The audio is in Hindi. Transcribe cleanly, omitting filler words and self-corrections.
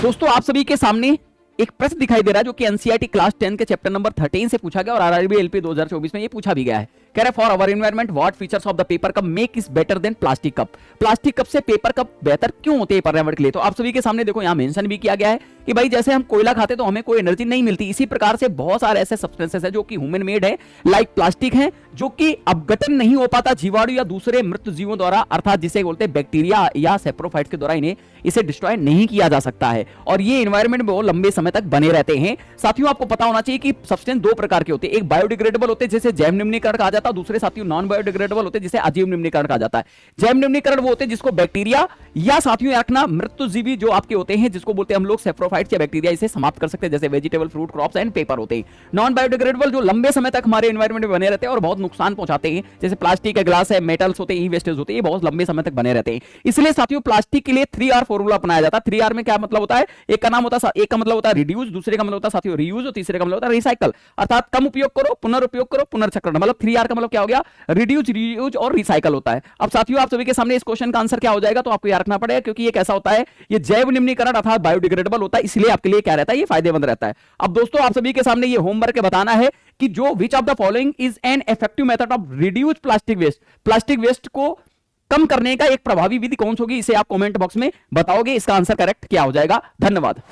दोस्तों आप सभी के सामने एक प्रश्न दिखाई दे रहा है जो कि एनसीईआरटी क्लास 10 के चैप्टर नंबर 13 से पूछा गया और आरआरबी एलपी 2024 में ये पूछा भी गया है। कह रहा है for our environment what features of the paper cup make is better than plastic cup. Plastic cup से पेपर कप बेहतर क्यों होते हैं पर्यावरण के लिए? तो आप सभी के सामने देखो यहाँ मेंशन भी किया गया है कि भाई जैसे हम कोयला खाते तो हमें कोई एनर्जी नहीं मिलती, इसी प्रकार से बहुत सारे ऐसे सब्सटेंसेस है जो कि ह्यूमन मेड है लाइक प्लास्टिक है जो कि अपघटन नहीं हो पाता जीवाणु या दूसरे मृत जीवों द्वारा, अर्थात जिसे बोलते हैं बैक्टीरिया या सेप्रोफाइट्स के द्वारा इसे डिस्ट्रॉय नहीं किया जा सकता है और ये एनवायरनमेंट में वो लंबे समय तक बने रहते हैं। साथियों आपको पता होना चाहिए कि सब्सटेंस दो प्रकार के होते हैं, एक बायोडिग्रेडेबल होते हैं जिसे जैव निम्नीकरण कहा जाता है, दूसरे साथियों नॉन बायोडिग्रेडेबल होते हैं जिसे अजीव निम्नीकरण कहा जाता है। जैव निम्नीकरण वो होते हैं जिसको बैक्टीरिया या साथियों रखना मृतजीवी जो आपके होते हैं जिसको बोलते हैं हम लोग सेप्रोफाइट्स या बैक्टीरिया, इसे समाप्त कर सकते हैं जैसे vegetable, fruit, crops and paper होते हैं। नॉन बायोडिग्रेडेबल जो लंबे समय तक हमारे एनवायरनमेंट में बने रहते हैं और बहुत नुकसान पहुंचाते हैं जैसे प्लास्टिक है, ग्लास है, मेटल्स होते हैं, ई वेस्टेज होते हैं, ये बहुत लंबे समय तक बने रहते हैं। इसलिए साथियों प्लास्टिक के लिए 3R फॉर्मूला अपनाया जाता है। 3R में क्या मतलब होता है? एक का नाम होता है, एक का मतलब होता है रिड्यूस, दूसरे का मतलब होता है साथियों रीयूज और तीसरे का मतलब होता है रिसाइकल, अर्थात कम उपयोग करो, पुनर्उपयोग करो, पुनर्चक्रण। मतलब 3R का मतलब क्या हो गया? रिड्यूस, रीयूज और रिसाइकल होता है। अब साथियों आप सभी के सामने इस क्वेश्चन का आंसर क्या हो जाएगा तो आपको याद रखना पड़ेगा क्योंकि ये कैसा होता है, ये जैव निम्नीकरण अर्थात बायोडिग्रेडेबल होता है, इसलिए आपके लिए क्या रहता है, ये फायदेमंद रहता है। अब दोस्तों आप सभी के सामने ये होमवर्क बताना है कि जो which of the following is an effective method of reduce plastic waste, plastic waste को कम करने का एक प्रभावी विधि कौन सी होगी, इसे आप कमेंट बॉक्स में बताओगे। इसका आंसर करेक्ट क्या हो जाएगा? धन्यवाद।